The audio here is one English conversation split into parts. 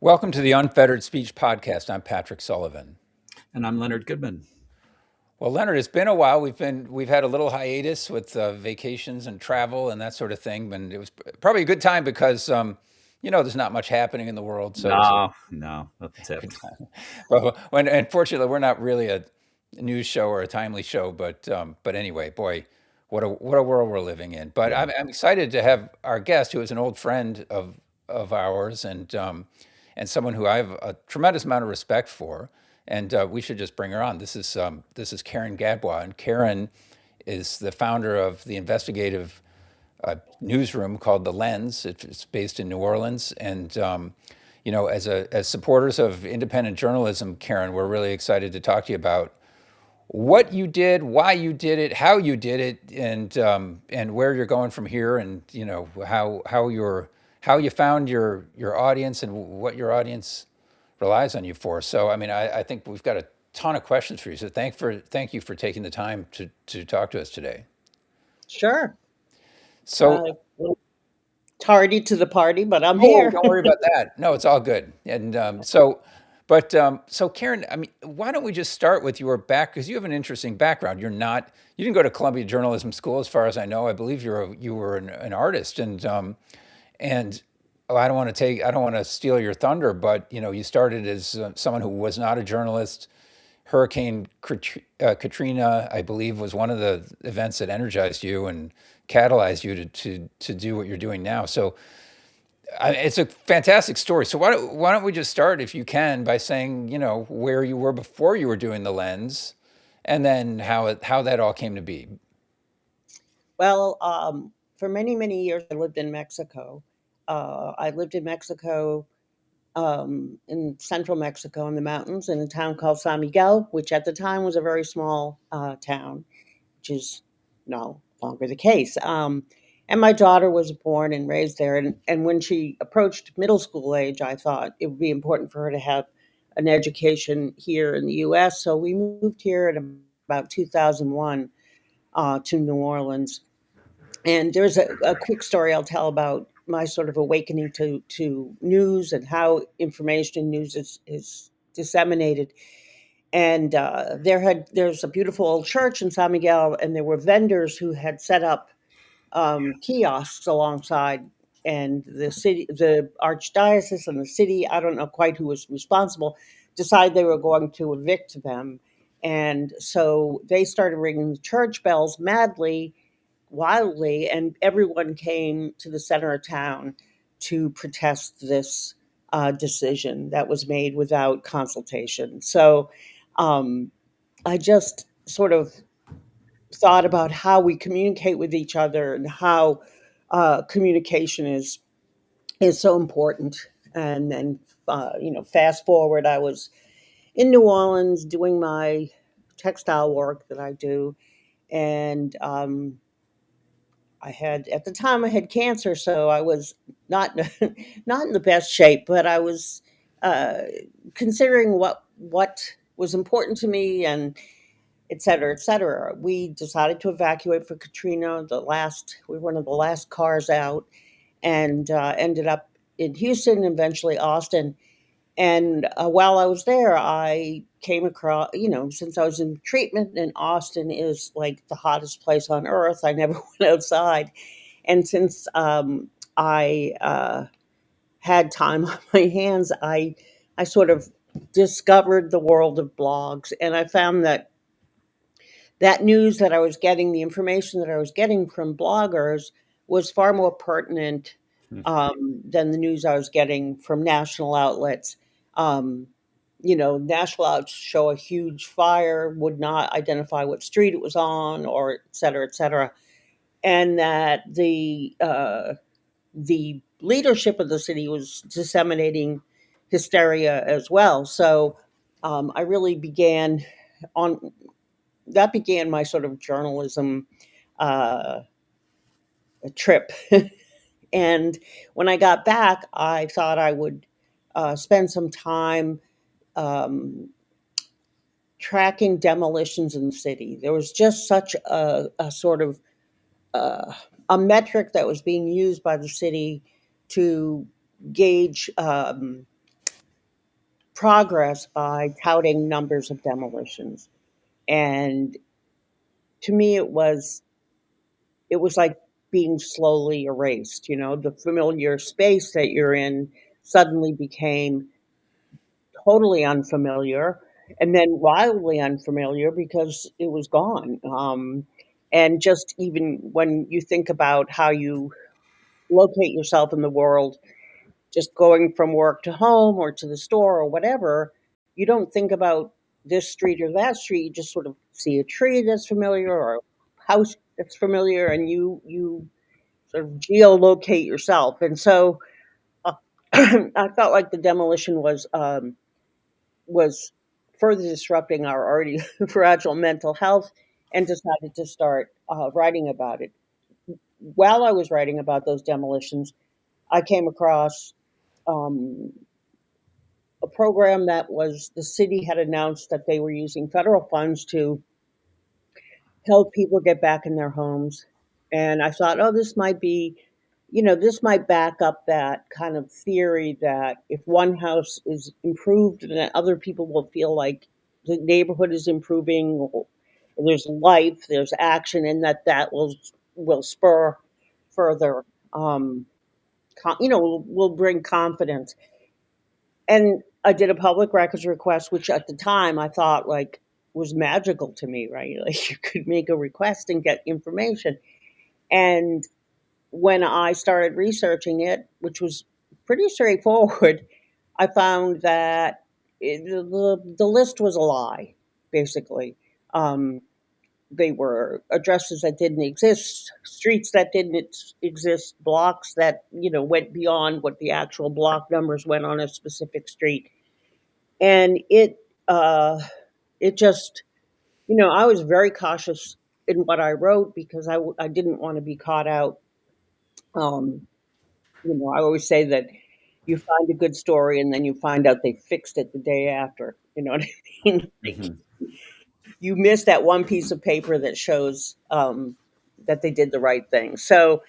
Welcome to the Unfettered Speech Podcast. I'm Patrick Sullivan. And I'm Leonard Goodman. Well, Leonard, it's been a while. We've had a little hiatus with vacations and travel and that sort of thing, and it was probably a good time because there's not much happening in the world, so it was a No, nothing's good happening. time. Well, unfortunately, we're not really a news show or a timely show, but anyway, boy, what a world we're living in. But I'm excited to have our guest, who is an old friend of ours and someone who I have a tremendous amount of respect for, and we should just bring her on. This is Karen Gabois, and Karen is the founder of the investigative newsroom called The Lens. It's based in New Orleans, and as supporters of independent journalism, Karen, we're really excited to talk to you about what you did, why you did it, how you did it, and where you're going from here, and how you found your audience and what your audience relies on you for. So, I mean, I think we've got a ton of questions for you. So, thank you for taking the time to talk to us today. Sure. So, Tardy to the party, but I'm oh, here. don't worry about that. No, it's all good. And so Karen, I mean, why don't we just start with your because you have an interesting background. You didn't go to Columbia Journalism School, as far as I know. I believe you were an artist, and oh, I don't want to steal your thunder, but you started as someone who was not a journalist. Hurricane Katrina, I believe, was one of the events that energized you and catalyzed you to do what you're doing now. So it's a fantastic story. So why don't we just start, if you can, by saying where you were before you were doing the lens, and then how that all came to be. Well, for many, many years, I lived in Mexico. I lived in Mexico, in central Mexico in the mountains, in a town called San Miguel, which at the time was a very small town, which is no longer the case. And my daughter was born and raised there. And when she approached middle school age, I thought it would be important for her to have an education here in the U.S. So we moved here in about 2001 to New Orleans. And there's a quick story I'll tell about my sort of awakening to news and how information news is disseminated. And there's a beautiful old church in San Miguel, and there were vendors who had set up kiosks alongside. And the archdiocese and the city, I don't know quite who was responsible, decided they were going to evict them. And so they started ringing the church bells madly, wildly, and everyone came to the center of town to protest this decision that was made without consultation. So um, I just sort of thought about how we communicate with each other and how communication is so important. And then, fast forward, I was in New Orleans doing my textile work that I do, and I had at the time I had cancer, so I was not not in the best shape, but I was uh, considering what was important to me and et cetera, et cetera. We decided to evacuate for Katrina. We were one of the last cars out, and ended up in Houston, eventually Austin. And while I was there, I came across, since I was in treatment, and Austin is like the hottest place on earth, I never went outside. And since I had time on my hands, I sort of discovered the world of blogs, and I found that news that I was getting, the information that I was getting from bloggers, was far more pertinent than the news I was getting from national outlets. Um, national outlets show a huge fire, would not identify what street it was on, or et cetera, et cetera, and that the leadership of the city was disseminating hysteria as well. So I really on began my sort of journalism uh, trip. And when I got back, I thought I would spend some time um, tracking demolitions in the city. There was just such a sort of uh, a metric that was being used by the city to gauge progress by touting numbers of demolitions. And to me, it was like being slowly erased. The familiar space that you're in suddenly became totally unfamiliar, and then wildly unfamiliar because it was gone. And just even when you think about how you locate yourself in the world, just going from work to home or to the store or whatever, you don't think about this street or that street. You just sort of see a tree that's familiar or a house that's familiar, and you sort of geolocate yourself. And so uh, I felt like the demolition was further disrupting our already fragile mental health, and decided to start writing about it. While I was writing about those demolitions, I came across um, a program that was the city had announced that they were using federal funds to help people get back in their homes. And I thought, oh, this might back up that kind of theory that if one house is improved, then other people will feel like the neighborhood is improving, or there's life, there's action, and that will spur further, will bring confidence. And I did a public records request, which at the time I thought like was magical to me, right? Like you could make a request and get information. And when I started researching it, which was pretty straightforward, I found that the list was a lie, basically. Um, they were addresses that didn't exist, streets that didn't exist, blocks that went beyond what the actual block numbers went on a specific street, and it just I was very cautious in what I wrote because I didn't want to be caught out. Um, I always say that you find a good story and then you find out they fixed it the day after. You know what I mean? Like Hmm. you miss that one piece of paper that shows that they did the right thing. So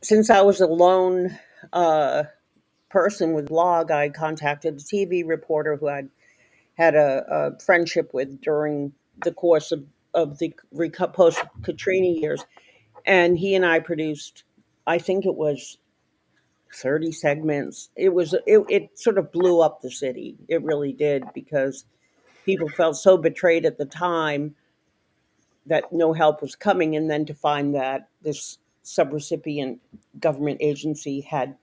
since I was a lone uh, person with blog, I contacted a TV reporter who I'd had a friendship with during the course of the post Katrina years, and he and I produced. I think it was 30 segments. It sort of blew up the city. It really did because people felt so betrayed at the time that no help was coming, and then to find that this subrecipient government agency had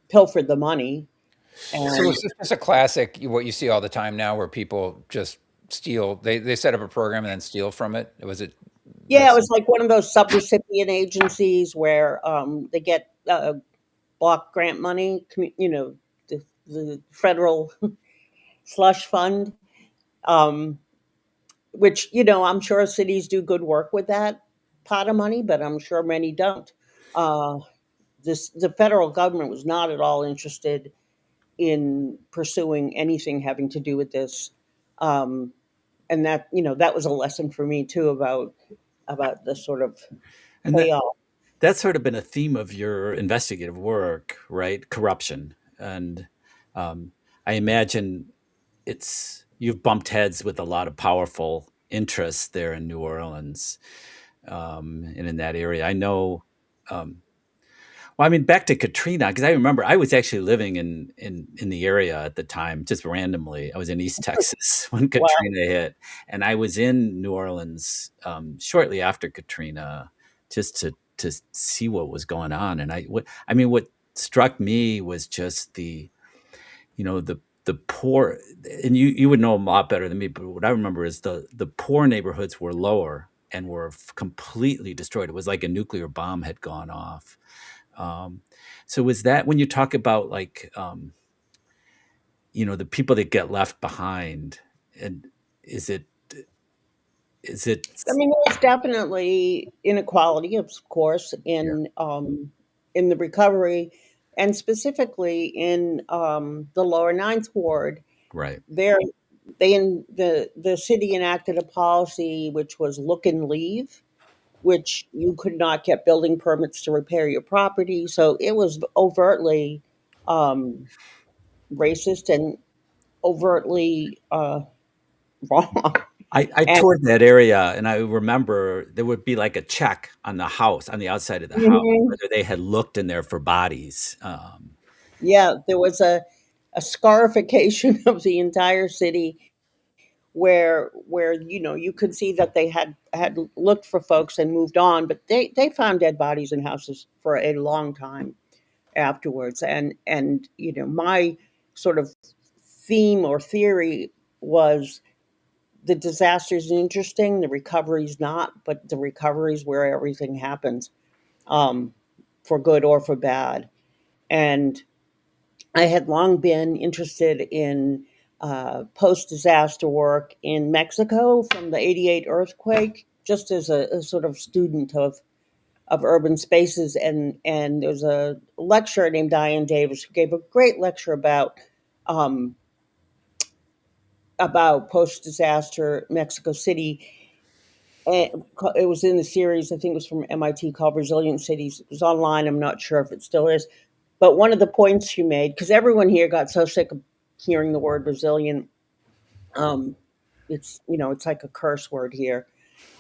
pilfered the money. So And is this just a classic, what you see all the time now, where people just steal? They set up a program and then steal from it. Was it yeah, that it was simple? like one of those subrecipient agencies where they get block grant money, the federal slush fund, um, which I'm sure cities do good work with that pot of money, but I'm sure many don't. Uh, the federal government was not at all interested in pursuing anything having to do with this, um, and that was a lesson for me too about the sort of And payoff. that's sort of been a theme of your investigative work, right? Corruption. And um, I imagine you've bumped heads with a lot of powerful interests there in New Orleans, and in that area. I know. Um, well, I mean, back to Katrina, because I remember I was actually living in the area at the time, just randomly. I was in East Texas when Well, Katrina hit, and I was in New Orleans shortly after Katrina, just to see what was going on. And I mean, what struck me was just the poor, and you would know a lot better than me, but what I remember is the poor neighborhoods were lower and were completely destroyed. It was like a nuclear bomb had gone off. um, so is that when you talk about like the people that get left behind, and is it is it I mean, there's definitely inequality, of course, yeah, in the recovery, and specifically in the lower Ninth Ward. right, There, the city enacted a policy which was look and leave, which you could not get building permits to repair your property. So it was overtly um, racist and overtly wrong. I And toured that area, and I remember there would be like a check on the house, on the outside of the house, Mhm. whether they had looked in there for bodies. Yeah, there was a scarification of the entire city where you could see that they had looked for folks and moved on, but they found dead bodies in houses for a long time afterwards. And my sort of theme or theory was the disaster is interesting, the recovery's not, but the recovery's where everything happens, um, for good or for bad. And I had long been interested in post disaster work in Mexico from the '88 earthquake, just as a sort of student of urban spaces. And there's a lecturer named Diane Davis who gave a great lecture um, about post disaster Mexico City. And it was in the series, I think it was from MIT, called Resilient Cities. It was online. I'm not sure if it still is. But one of the points she made, because everyone here got so sick of hearing the word resilient, um, it's like a curse word here.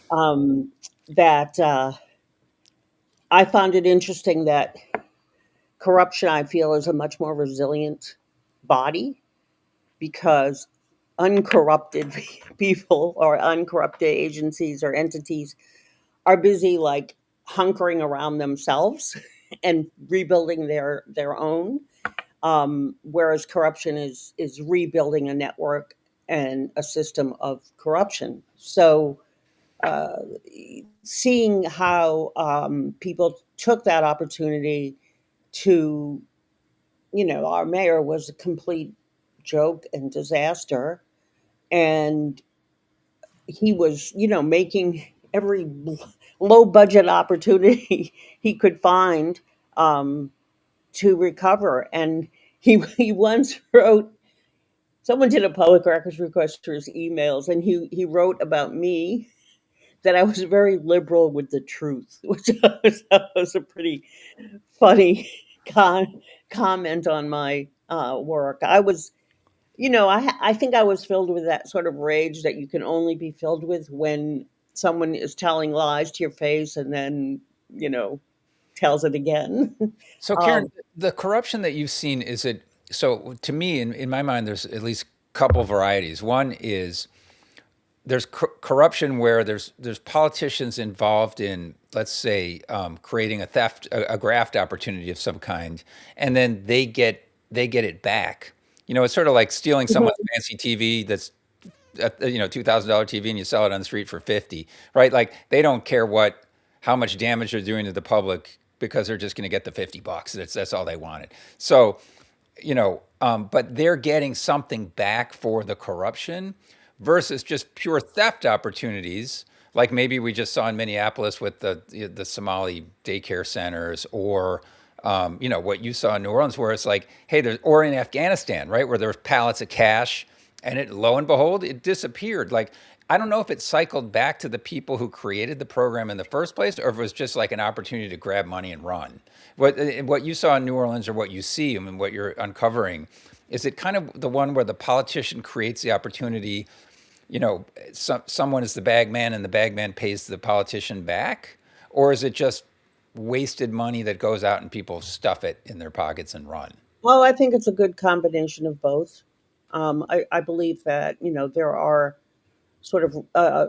That I found it interesting that corruption, I feel, is a much more resilient body because uncorrupted people or uncorrupted agencies or entities are busy like hunkering around themselves and rebuilding their own, whereas corruption is rebuilding a network and a system of corruption. So uh, seeing how people took that opportunity to, our mayor was a complete joke and disaster, and he was, making every low budget opportunity he could find, um, to recover. And he once wrote, someone did a public records request for his emails, and he wrote about me that I was very liberal with the truth, which was a pretty funny comment on my work. I was, I think I was filled with that sort of rage that you can only be filled with when someone is telling lies to your face and then, you know, tells it again. So, Karen, um, the corruption that you've seen, is it so to me, in my mind, there's at least a couple varieties. One is there's corruption where there's politicians involved in, let's say, creating a theft, a graft opportunity of some kind, and then they get it back. It's sort of like stealing someone's fancy TV that's $2,000 TV, and you sell it on the street for 50, right? Like they don't care how much damage they're doing to the public because they're just going to get the $50. That's all they wanted. So but they're getting something back for the corruption versus just pure theft opportunities, like maybe we just saw in Minneapolis with the Somali daycare centers, or what you saw in New Orleans, where it's like, hey, or in Afghanistan, right, where there's pallets of cash, and lo and behold, it disappeared. Like, I don't know if it cycled back to the people who created the program in the first place, or if it was just like an opportunity to grab money and run. What you saw in New Orleans, or what you see, I mean, what you're uncovering, is it kind of the one where the politician creates the opportunity? Someone is the bag man, and the bag man pays the politician back, or is it just wasted money that goes out and people stuff it in their pockets and run? well, I think it's a good combination of both. I believe that there are sort of uh,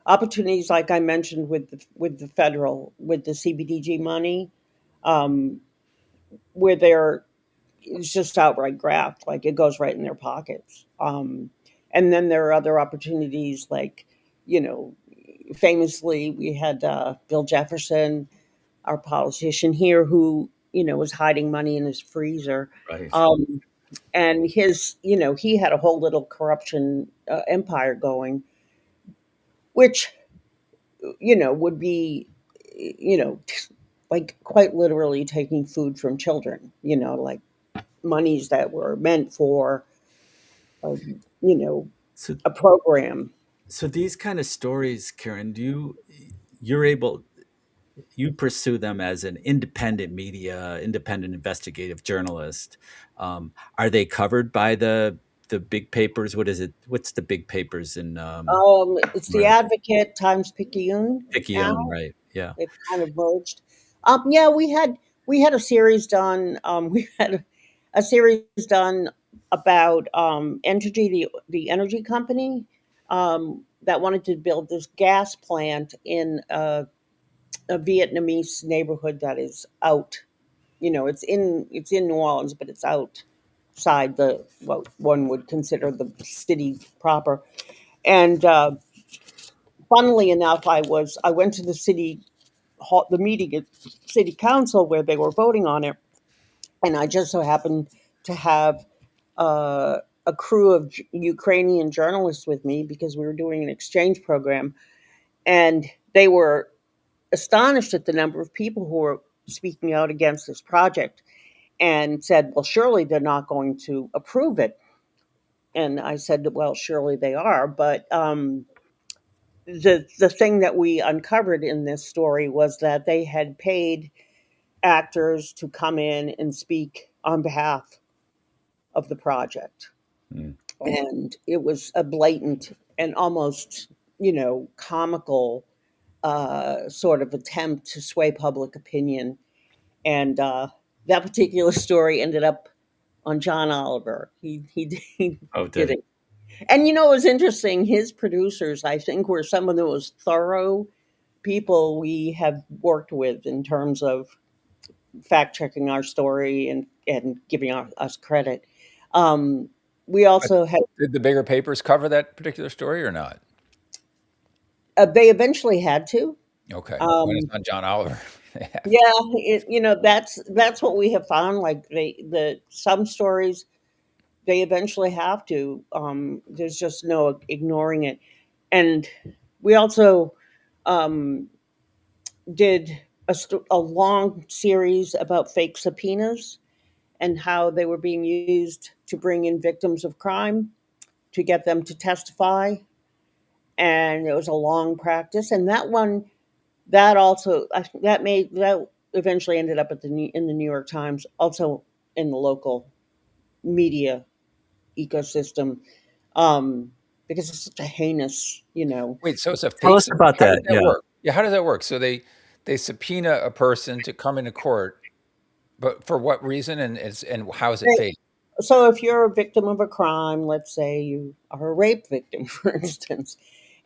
opportunities, like I mentioned, with the federal, with the CBDG money, um, where it's just outright graft, like it goes right in their pockets. And then there are other opportunities, like, you know, famously we had Bill Jefferson, our politician here, who was hiding money in his freezer. Right. Um, and he had a whole little corruption empire going, which would be, you know, like quite literally taking food from children, like monies that were meant for, you know, So a program. so these kind of stories, Karen, you're able. you pursue them as an independent media, independent investigative journalist. Are they covered by the big papers? What is it? What's the big papers in It's the America? Advocate, Times Picayune now. Picayune, right? Yeah. They've kind of merged. Yeah, we had a series done. We had a series done about Entergy, the energy company, that wanted to build this gas plant in a Vietnamese neighborhood that is out. It's in New Orleans, but it's outside the what one would consider the city proper. And funnily enough, I went to the city hall, the meeting at city council where they were voting on it, and I just so happened to have a crew of Ukrainian journalists with me because we were doing an exchange program, and they were astonished at the number of people who were speaking out against this project and said, well, surely they're not going to approve it. And I said, well, surely they are. But the thing that we uncovered in this story was that they had paid actors to come in and speak on behalf of the project. Mm. And it was a blatant and almost, comical sort of attempt to sway public opinion. And that particular story ended up on John Oliver. He Oh, did did it? it. And it was interesting. His producers, I think, were some of the most thorough people we have worked with in terms of fact checking our story and giving us credit. Um, we But also had, did the bigger papers cover that particular story or not? they eventually had to. Okay. When it's Um, on John Oliver, they have yeah, that's what we have found. Like some stories, they eventually have to. There's just no ignoring it. And we also um, did a long series about fake subpoenas and how they were being used to bring in victims of crime to get them to testify. And it was a long practice. And that one, that also, that eventually ended up in the New York Times, also in the local media ecosystem, um, because it's such a heinous. Wait, so it's a Tell fake us sub about how does that. that Yeah. work? Yeah, how does that work? So they subpoena a person to come into court, but for what reason and how is it Right. fake? So if you're a victim of a crime, let's say you are a rape victim, for instance,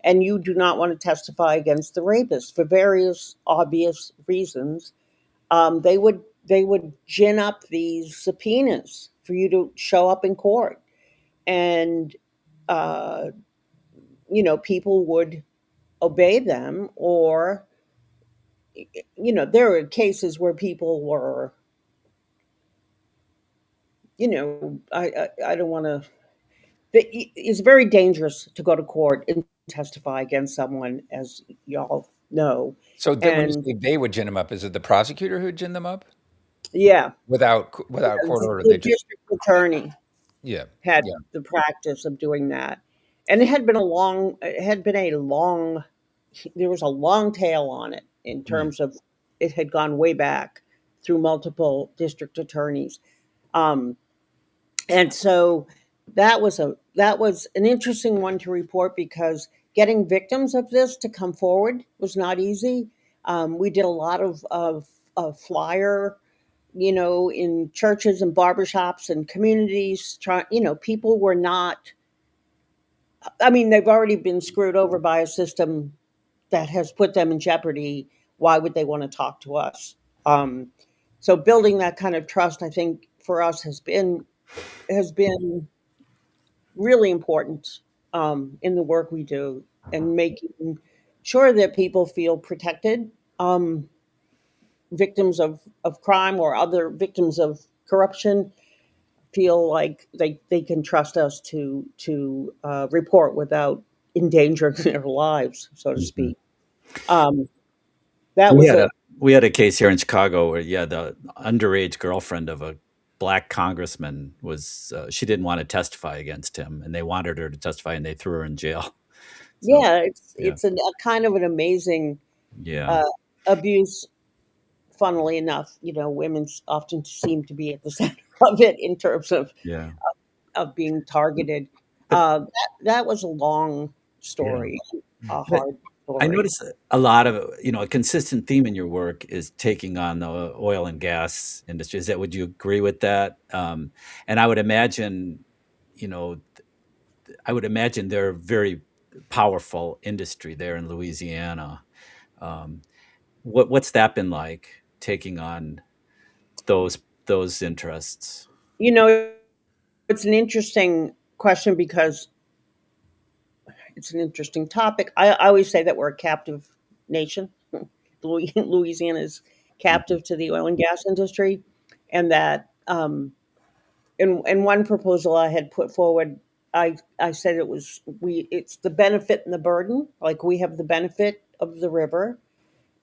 and you do not want to testify against the rapist for various obvious reasons, they would gin up these subpoenas for you to show up in court, and uh, people would obey them, or there are cases where people were, I don't want to. It's very dangerous to go to court and testify against someone, as y'all know, So then when you and say they would gin them up, is it the prosecutor who would gin them up? yeah, Without court order, the they just district attorney yeah, had yeah. the practice of doing that, and it had been a long, there was a long tail on it in Mm. terms of it had gone way back through multiple district attorneys. Um, and so that was an interesting one to report because getting victims of this to come forward was not easy. We did a lot of flyer, in churches and barbershops and communities. People were not. I mean, they've already been screwed over by a system that has put them in jeopardy. Why would they want to talk to us? Um, so building that kind of trust, I think, for us has been really important, in the work we do, and making sure that people feel protected, victims of crime or other victims of corruption feel like they can trust us to report without endangering their lives, so to Mhm. speak. Um, that We was had a a we had a case here in Chicago where, yeah, the underage girlfriend of a black congressman was, she didn't wanna testify against him, and they wanted her to testify, and they threw her in jail. So, Yeah, it's yeah. it's a kind of an amazing Yeah. uh, abuse funnily enough, women often seem to be at the center of it in terms Yeah. of being targeted. But That was a long yeah. story, a But hard I story. notice a lot of, a consistent theme in your work is taking on the oil and gas industry. Would you agree with that? And I would imagine, you know, I would imagine they're a very powerful industry there in Louisiana. Um, what's that been like, taking on those those interests? You know, it's an interesting question because it's an interesting topic. I always say that we're a captive nation. Louisiana is Mhm. captive to the oil and gas industry, and that in one proposal I had put forward, I said it's the benefit and the burden. Like we have the benefit of the river,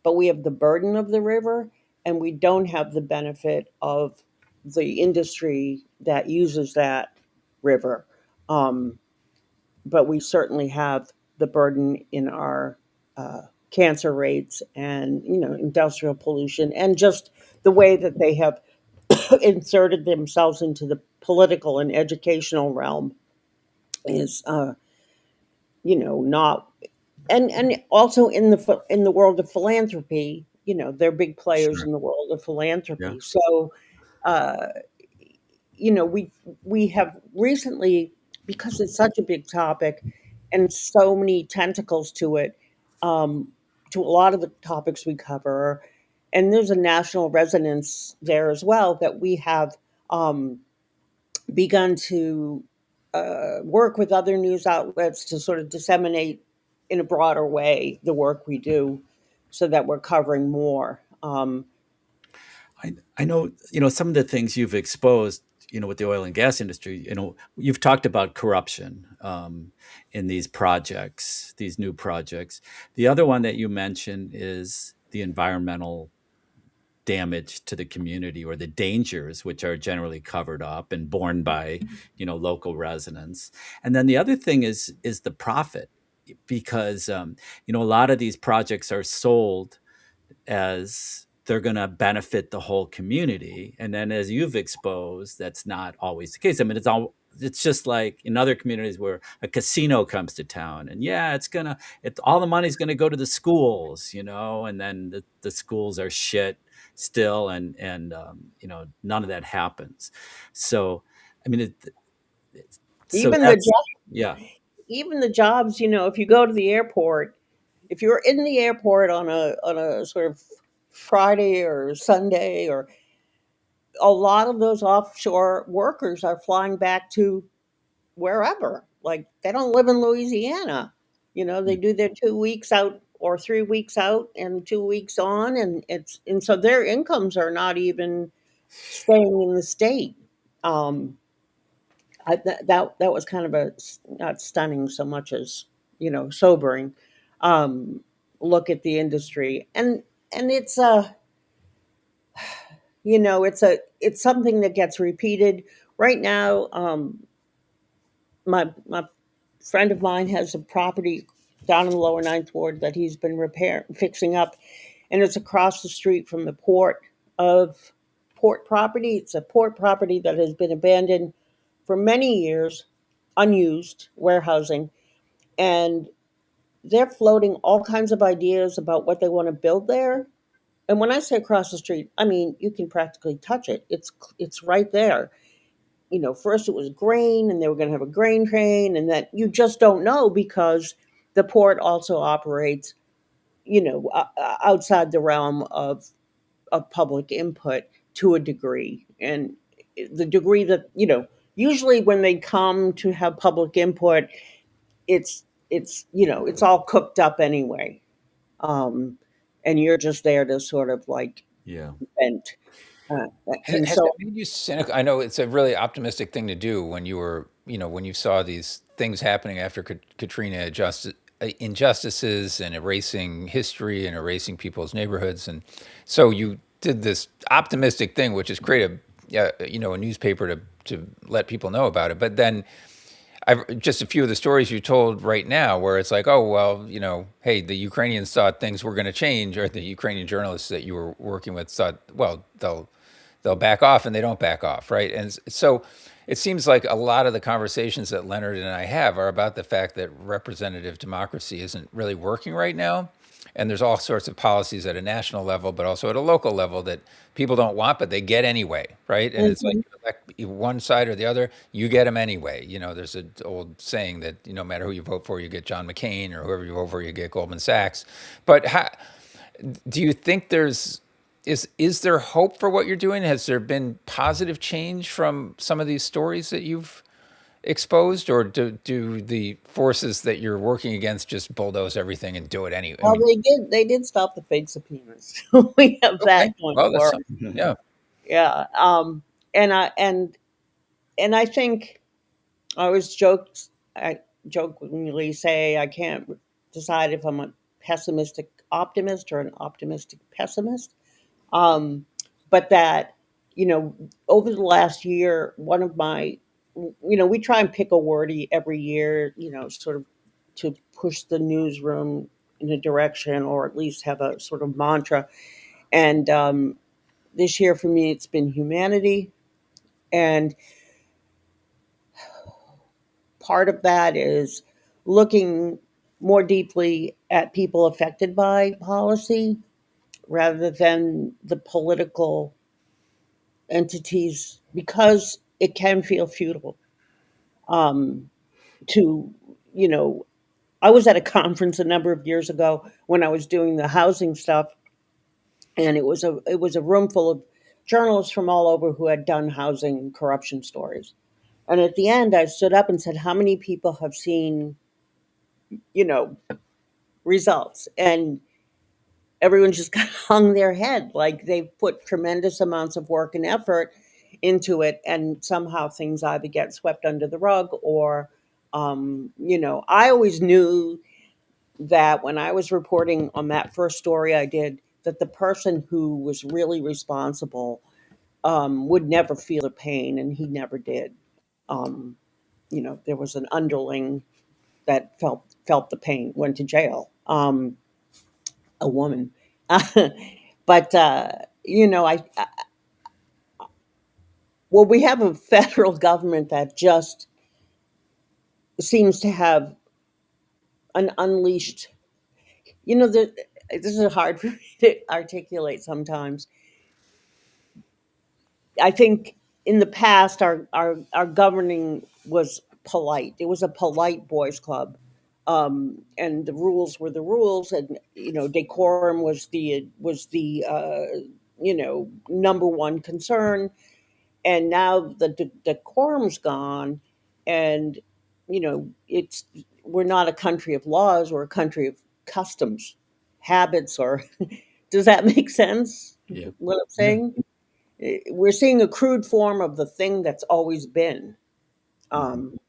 but we have the burden of the river, and we don't have the benefit of the industry that uses that river. Um, but we certainly have the burden in our cancer rates and industrial pollution and just the way that they have inserted themselves into the political and educational realm is not and also in the world of philanthropy, they're big players Sure. in the world of Yeah. philanthropy. So uh, we have recently, because it's such a big topic and so many tentacles to it, um, to a lot of the topics we cover, and there's a national resonance there as well, that we have um, begun to work with other news outlets to sort of disseminate in a broader way the work we do, so that we're covering more. I know, some of the things you've exposed, with the oil and gas industry. You've talked about corruption, in these projects, these new projects. The other one that you mentioned is the environmental damage to the community, or the dangers, which are generally covered up and borne by, local residents. And then the other thing is the profit, because, a lot of these projects are sold as they're going to benefit the whole community. And then, as you've exposed, that's not always the case. I mean, it's just like in other communities where a casino comes to town, and yeah, all the money's going to go to the schools, and then the schools are shit still. And none of that happens. So, I mean, so even the that's, jo- yeah. Even the jobs, if you go to the airport, if you're in the airport on a sort of Friday or Sunday, or a lot of those offshore workers are flying back to wherever. Like they don't live in Louisiana. They do their 2 weeks out or 3 weeks out and 2 weeks on, and so their incomes are not even staying in the state. Um, that was kind of not stunning so much as sobering um, look at the industry, and it's something that gets repeated right now. My friend of mine has a property down in the lower ninth ward that he's been fixing up, and it's across the street from the of port property. It's a port property that has been abandoned for many years, unused warehousing, and they're floating all kinds of ideas about what they want to build there. And when I say across the street, I mean you can practically touch it. It's right there. First it was grain, and they were going to have a grain train, and that you just don't know because the port also operates, outside the realm of public input to a degree, and the degree that usually when they come to have public input, it's all cooked up anyway, um, and you're just there to sort of like Yeah. vent, uh, and Has so that made you cynical? I know it's a really optimistic thing to do when when you saw these things happening after Katrina, injustices and erasing history and erasing people's neighborhoods, and so you did this optimistic thing, which is create a newspaper to let people know about it. But then I've just a few of the stories you told right now, where it's like, oh well, hey, the Ukrainians thought things were going to change, or the Ukrainian journalists that you were working with thought, well, they'll back off, and they don't back off, right? And so it seems like a lot of the conversations that Leonard and I have are about the fact that representative democracy isn't really working right now. And there's all sorts of policies at a national level, but also at a local level that people don't want, but they get anyway, right? And it's like Mhm. you elect one side or the other, you get them anyway. There's an old saying that no matter who you vote for, you get John McCain, or whoever you vote for, you get Goldman Sachs. But do you think is there hope for what you're doing? Has there been positive change from some of these stories that you've exposed, or do the forces that you're working against just bulldoze everything and do it anyway? I Well, mean, they did stop the fake subpoenas. We have okay, that going well, that's for us. something. Yeah. Yeah. And I think I always I jokingly say I can't decide if I'm a pessimistic optimist or an optimistic pessimist. Um, but that, you know, over the last year, one of my, we try and pick a wordy every year, sort of to push the newsroom in a direction, or at least have a sort of mantra. And this year for me, it's been humanity. And part of that is looking more deeply at people affected by policy rather than the political entities, because it can feel futile. Um, to, you know, I was at a conference a number of years ago when I was doing the housing stuff, and it was a room full of journalists from all over who had done housing corruption stories. And at the end, I stood up and said, "How many people have seen, you know, results?" And everyone just kind of hung their head, like they've put tremendous amounts of work and effort into it, and somehow things either get swept under the rug, or I always knew that when I was reporting on that first story I did, that the person who was really responsible would never feel the pain, and he never did. um, there was an underling that felt the pain, went to jail, a woman. But well, we have a federal government that just seems to have an unleashed. This is hard for me to articulate sometimes. I think in the past, our governing was polite. It was a polite boys' club, and the rules were the rules, and decorum was the number one concern. And now the decorum's gone, and it's we're not a country of laws, we're a country of customs, habits, or does that make sense, Yeah. what I'm Yeah. saying? We're seeing a crude form of the thing that's always been, Mhm. um,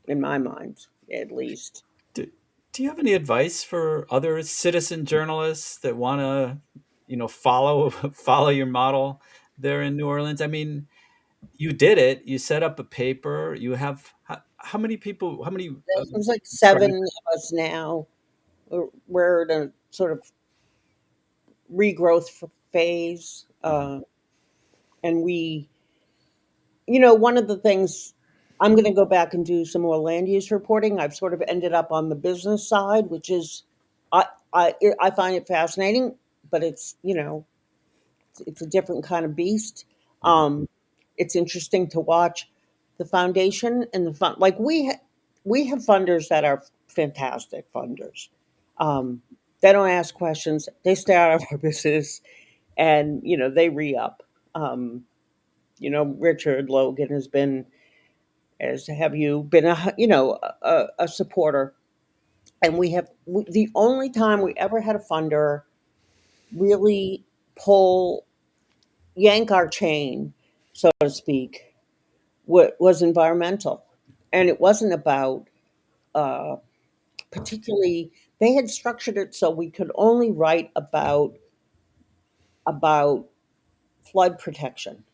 in my mind, at least. Do, do you have any advice for other citizen journalists that want to, follow follow your model there in New Orleans? I mean, you did it. You set up a paper. You have how many people? How many There's like seven subscribers? of us now. We're in a sort of regrowth phase, Uh-huh. and one of the things, I'm going to go back and do some more land use reporting. I've sort of ended up on the business side, which is, I I find it fascinating, but it's a different kind of beast. Mhm. Um, it's interesting to watch the foundation and the fund. Like we have funders that are fantastic funders. Um, they don't ask questions. They stay out of our business, and they re up. Um, Richard Logan has been, as have you, been a supporter. And the only time we ever had a funder really pull yank our chain, so to speak, was environmental. And it wasn't about, uh, particularly, they had structured it so we could only write about flood protection.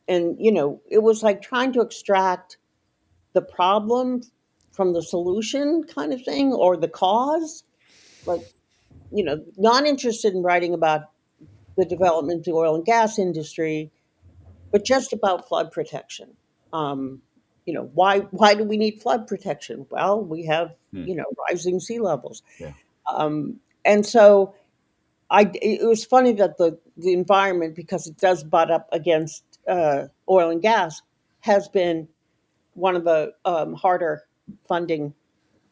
And it was like trying to extract the problem from the solution kind of thing, or the cause. Like, not interested in writing about the development of the oil and gas industry, but just about flood protection. Um, why do we need flood protection? Well, we have Hmm. rising sea levels, Yeah. and so it was funny that the environment, because it does butt up against oil and gas, has been one of the harder funding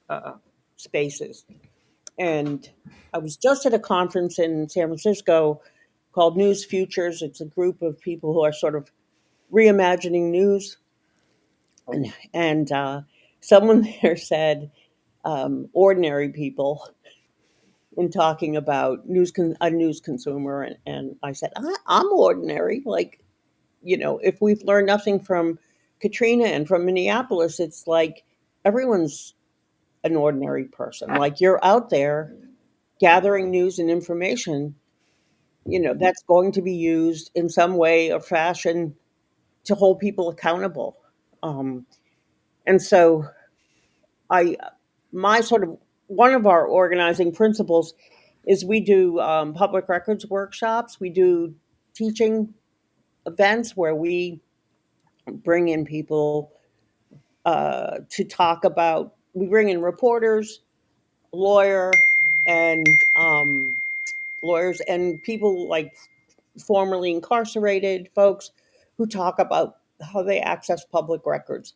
uh, spaces. And I was just at a conference in San Francisco called News Futures. It's a group of people who are sort of reimagining news, and someone there said, ordinary people, in talking about a news consumer, and I said, I'm ordinary. Like, if we've learned nothing from Katrina and from Minneapolis, it's like everyone's an ordinary person. Like, you're out there gathering news and information, that's going to be used in some way or fashion to hold people accountable. Um, and so I, my sort of one of our organizing principles is we do public records workshops. We do teaching events where we bring in people to talk about. We bring in reporters, lawyer, and um, lawyers, and people like formerly incarcerated folks who talk about how they access public records.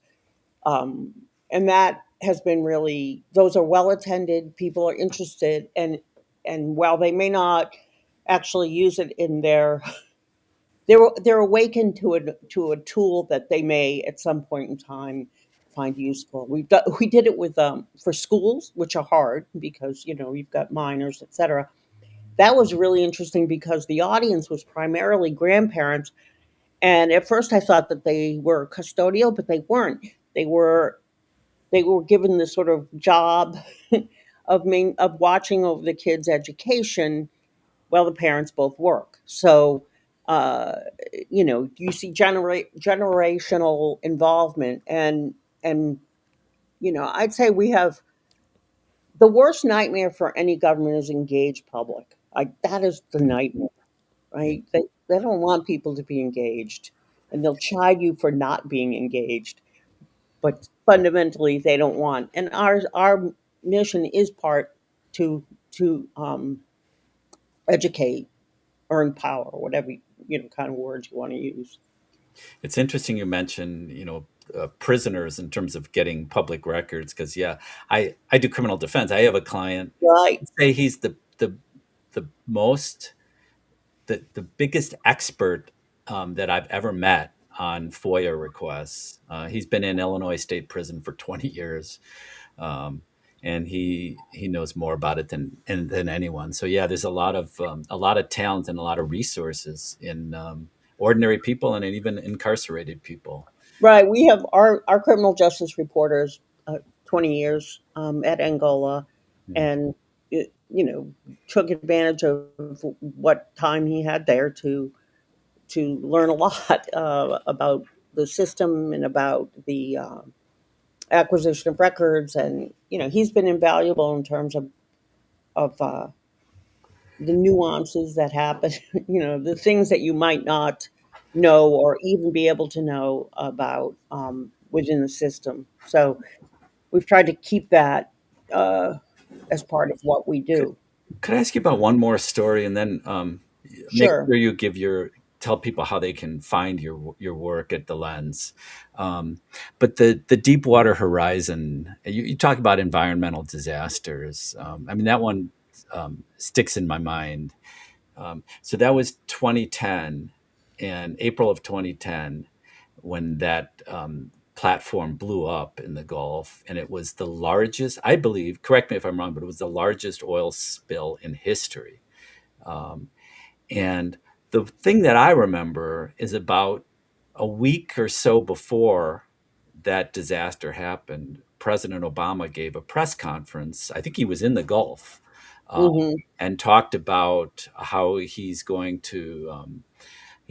Um, and that has been really, those are well attended. People are interested, and while they may not actually use it in they're awakened to a tool that they may at some point in time find useful. We did it with for schools, which are hard because you've got minors, etc. That was really interesting because the audience was primarily grandparents, and at first I thought that they were custodial, but they weren't. They were given this sort of job of watching over the kids' education while the parents both work. So, uh, you see generational involvement, and I'd say we have the worst nightmare for any government is engaged public. Like, that is the nightmare, right? They don't want people to be engaged, and they'll chide you for not being engaged, but fundamentally they don't want. And our mission is part to educate or empower, whatever kind of words you want to use. It's interesting you mentioned, prisoners in terms of getting public records, because yeah, I do criminal defense. I have a client. Right. Say he's the most the biggest expert that I've ever met on FOIA requests. He's been in Illinois State Prison for 20 years, um, and he knows more about it than anyone. So yeah, there's a lot of talent and a lot of resources in ordinary people and even incarcerated people. Right. We have our criminal justice reporters, 20 years at Angola, Yeah. and took advantage of what time he had there to learn a lot about the system and about the acquisition of records. And he's been invaluable in terms of the nuances that happen, the things that you might not know or even be able to know about within the system. So we've tried to keep that uh, as part of what we Could, do. could I ask you about one more story, and then make Sure. sure you tell people how they can find your work at the Lens. But the Deepwater Horizon, you talk about environmental disasters. I mean, that one sticks in my mind. So that was 2010, and April of 2010, when that platform blew up in the Gulf, and it was the largest, I believe, correct me if I'm wrong, but it was the largest oil spill in history. Um, and the thing that I remember is about a week or so before that disaster happened, President Obama gave a press conference. I think he was in the Gulf, um, Hmm. and talked about how he's going to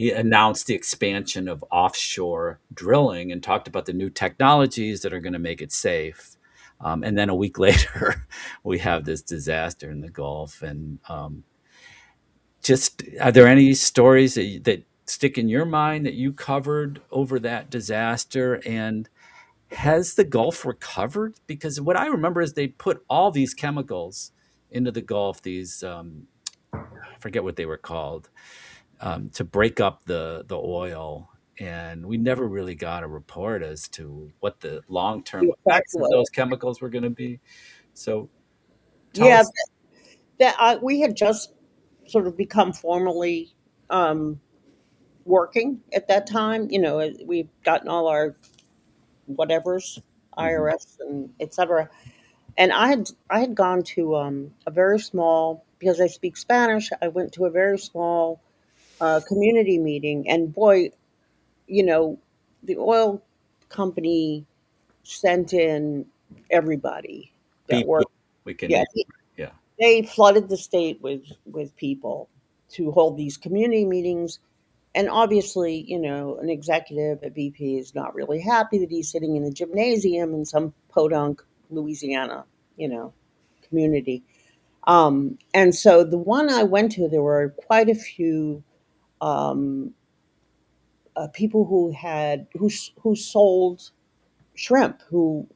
he announced the expansion of offshore drilling and talked about the new technologies that are going to make it safe. And then a week later, we have this disaster in the Gulf. And just are there any stories that stick in your mind that you covered over that disaster? And has the Gulf recovered? Because what I remember is they put all these chemicals into the Gulf, these I forget what they were called, to break up the oil. And we never really got a report as to what the long term The effect effects of was. those chemicals were going to be. So tell Yeah, us. that we had just sort of become formally um, working at that time. We've gotten all our whatevers, Mhm. IRS and etc. And I had gone to a very small, because I speak Spanish. I went to a very small community meeting, and boy, you know, the oil company sent in everybody that BP, worked. we can Yeah, name. Yeah. they flooded the state with people to hold these community meetings. And obviously, an executive at BP is not really happy that he's sitting in a gymnasium in some podunk Louisiana, you know, community. And so the one I went to, there were quite a few um, people who sold shrimp, who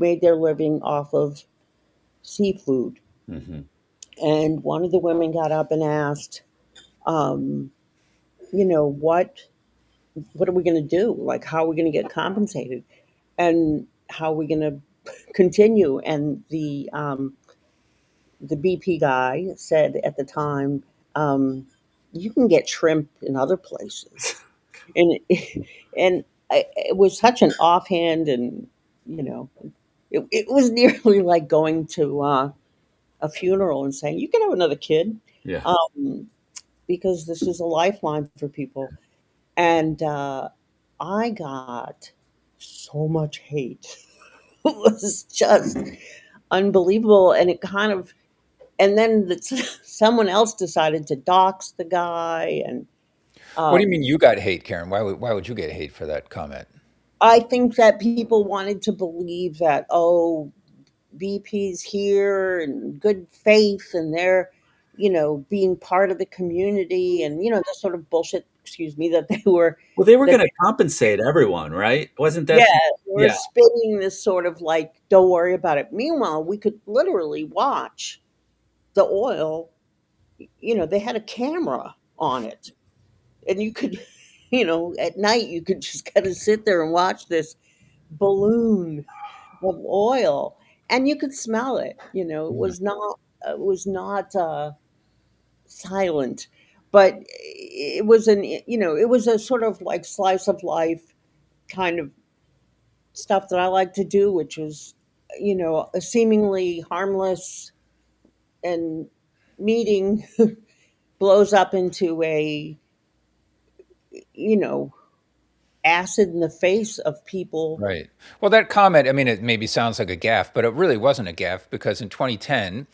made their living off of seafood. Hmm. And one of the women got up and asked, um, what are we going to do? Like, how are we going to get compensated? And how are we going to continue? And the BP guy said at the time, um, you can get shrimp in other places. And and it was such an offhand, and you know it was nearly like going to a funeral and saying you can have another kid, Yeah. um, because this is a lifeline for people. And I got so much hate. It was just unbelievable. And it kind of, and then someone else decided to dox the guy. And What do you mean um, you got hate, Karen? Why would you get hate for that comment? I think that people wanted to believe that, oh, BP's here and good faith, and they're, being part of the community, and, the sort of bullshit, excuse me, that they were, Well, they were that going to compensate everyone, right? Wasn't yeah, that? they were Yeah. spinning this sort of like, don't worry about it. Meanwhile, we could literally watch the oil, they had a camera on it, and you could, at night, you could just kind of sit there and watch this balloon of oil, and you could smell it. Yeah. It was not silent, but it was a sort of like slice of life kind of stuff that I like to do, which was, a seemingly harmless and meeting blows up into a, you know, acid in the face of people. Right. Well, that comment, I mean, it maybe sounds like a gaffe, but it really wasn't a gaffe because in 2010,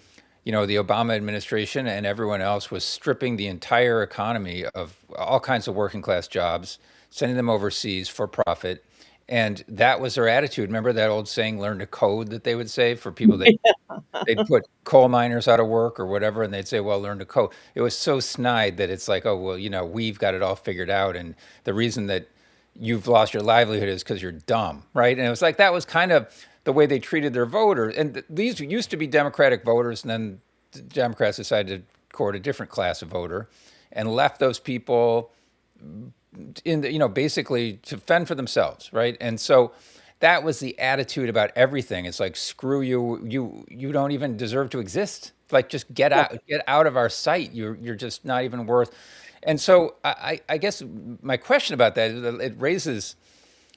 the Obama administration and everyone else was stripping the entire economy of all kinds of working class jobs, sending them overseas for profit. And that was their attitude. Remember that old saying, learn to code, that they would say for people that they'd put coal miners out of work or whatever, and they'd say, well, learn to code. It was so snide that it's like, oh, well, we've got it all figured out. And the reason that you've lost your livelihood is because you're dumb, right? And it was like, that was kind of the way they treated their voters. And these used to be Democratic voters, and then the Democrats decided to court a different class of voter and left those people basically to fend for themselves, right? And so that was the attitude about everything. It's like, screw you, you don't even deserve to exist. Like, just get out of our sight. You're just not even worth. And so I guess my question about that is that it raises,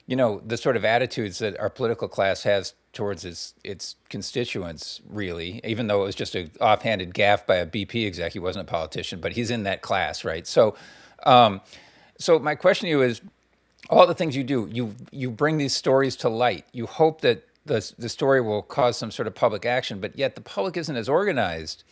the sort of attitudes that our political class has towards its constituents, really, even though it was just an offhanded gaffe by a BP exec. He wasn't a politician, but he's in that class, right? Um, so my question to you is, all the things you do, you bring these stories to light. You hope that the story will cause some sort of public action, but yet the public isn't as organized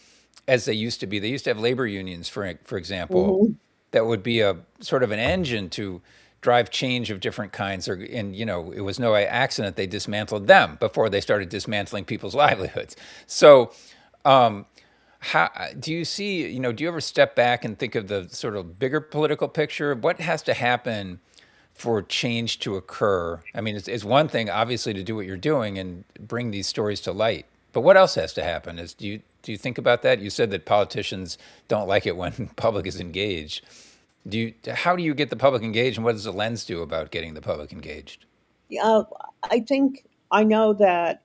as they used to be. They used to have labor unions, for example, Mhm. that would be a sort of an engine to drive change of different kinds. And it was no accident they dismantled them before they started dismantling people's livelihoods. So, how do you see? Do you ever step back and think of the sort of bigger political picture? What has to happen for change to occur? I mean, it's one thing, obviously, to do what you're doing and bring these stories to light. But what else has to happen? Do you think about that? You said that politicians don't like it when public is engaged. How do you get the public engaged, and what does the lens do about getting the public engaged? Yeah, I think I know that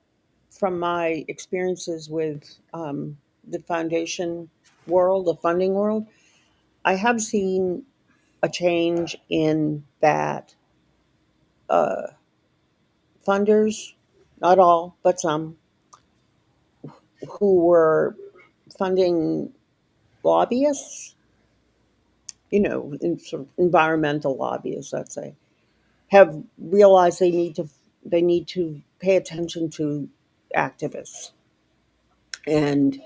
from my experiences with the foundation world, the funding world, I have seen a change in that uh, funders, not all, but some, who were funding lobbyists, in sort of environmental lobbyists, let's say, have realized they need to pay attention to activists, and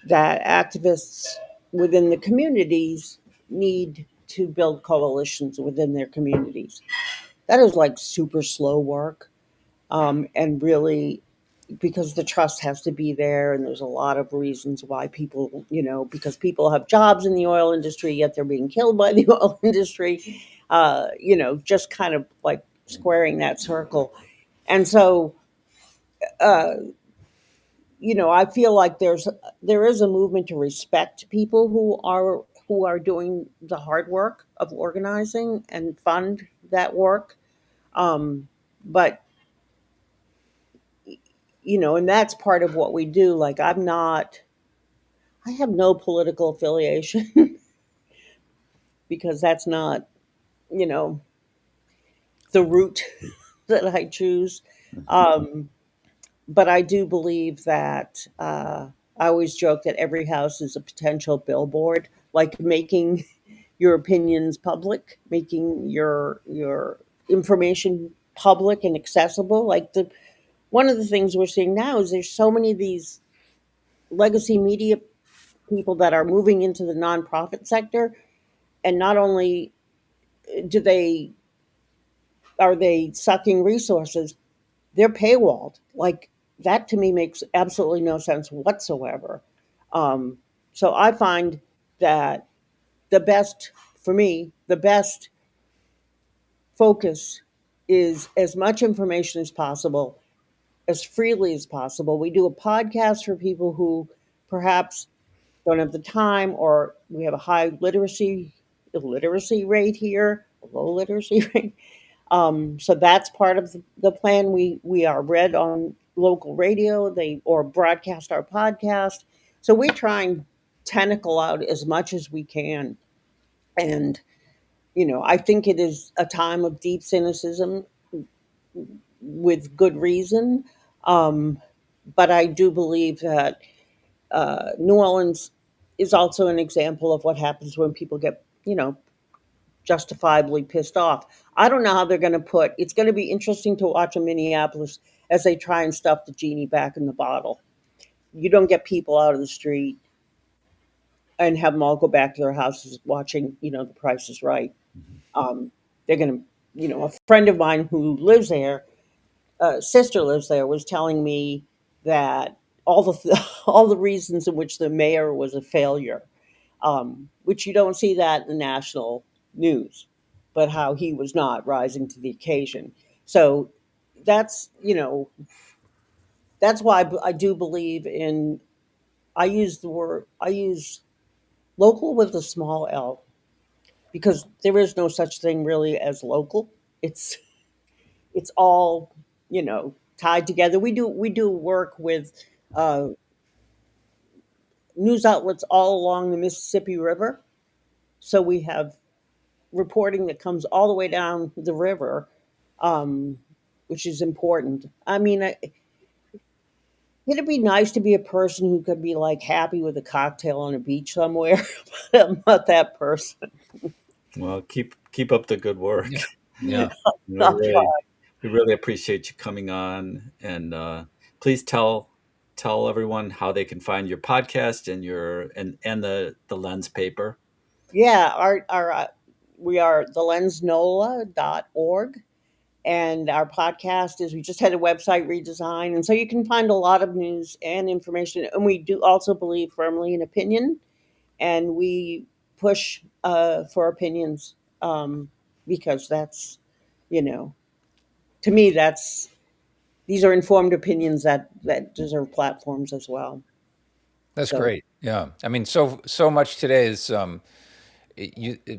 that activists within the communities need to build coalitions within their communities. That is like super slow work, and really, because the trust has to be there, and there's a lot of reasons why people, because people have jobs in the oil industry, yet they're being killed by the oil industry, just kind of like squaring that circle. And so, uh, I feel like there is a movement to respect people who are doing the hard work of organizing and fund that work. But and that's part of what we do. Like, I have no political affiliation because that's not, you know, the route that I choose. Um, but I do believe that I always joke that every house is a potential billboard, like making your opinions public, making your information public and accessible. Like, the one of the things we're seeing now is there's so many of these legacy media people that are moving into the nonprofit sector, and not only do they are they sucking resources, they're paywalled. Like, that to me makes absolutely no sense whatsoever. Um, so I find that the best for me, the best focus is as much information as possible, as freely as possible. We do a podcast for people who perhaps don't have the time, or we have a high illiteracy rate here, a low literacy rate. So that's part of the plan. We are read on local radio, they or broadcast our podcast. So we try and tentacle out as much as we can. And I think it is a time of deep cynicism, with good reason. Um, but I do believe that New Orleans is also an example of what happens when people get, justifiably pissed off. I don't know how they're going to put. It's going to be interesting to watch in Minneapolis as they try and stuff the genie back in the bottle. You don't get people out of the street and have them all go back to their houses watching, The Price is Right. Um, they're going to, a friend of mine who lives there, sister lives there, was telling me that all the all the reasons in which the mayor was a failure, which you don't see that in the national news, but how he was not rising to the occasion. So that's that's why I do believe in. I use local with a small L, because there is no such thing really as local. It's all tied together. We do work with uh, news outlets all along the Mississippi River, so we have reporting that comes all the way down the river, um, which is important. I mean, it'd be nice to be a person who could be like happy with a cocktail on a beach somewhere, but I'm not that person. Well, keep up the good Yeah. work. Yeah. We I'll really try. we really appreciate you coming on, and please tell everyone how they can find your podcast and the lens paper. Yeah, we are thelensnola.org, and our podcast is we just had a website redesign, and so you can find a lot of news and information. And we do also believe firmly in opinion, and we push for opinions, because that's, you know, to me, that's these are informed opinions that deserve platforms as well. That's So great. Yeah. I mean, so much today is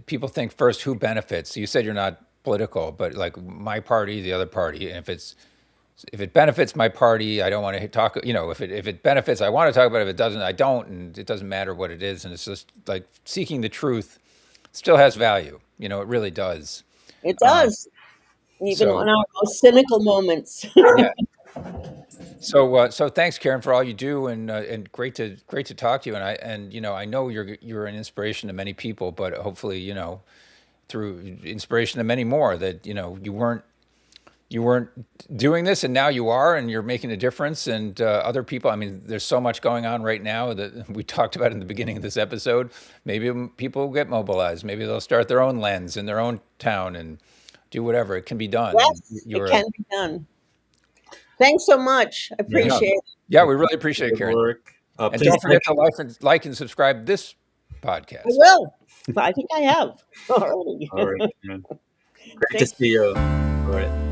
people think first who benefits. You said you're not political, but like my party, the other party, and if it benefits my party, I don't want to talk. If it benefits, I want to talk about it. If it doesn't, I don't, and it doesn't matter what it is. And it's just like seeking the truth still has value. It really does. it Um, does, even so on our most cynical moments. yeah. So thanks, Karen, for all you do, and great to talk to you. And I know you're an inspiration to many people, but hopefully, through inspiration to many more, that you weren't doing this, and now you are, and you're making a difference. And other people, I mean, there's so much going on right now that we talked about in the beginning of this episode. Maybe people will get mobilized. Maybe they'll start their own lens in their own town and do whatever. It can be done. And Yes, it you're a can be done. Thanks so much. I Yeah. yeah, appreciate it. yeah. We really appreciate it, Good Karen. work. And Please don't forget to like and subscribe this I podcast. will. I think I have already. All right, Karen. Great to Thank see you. All right.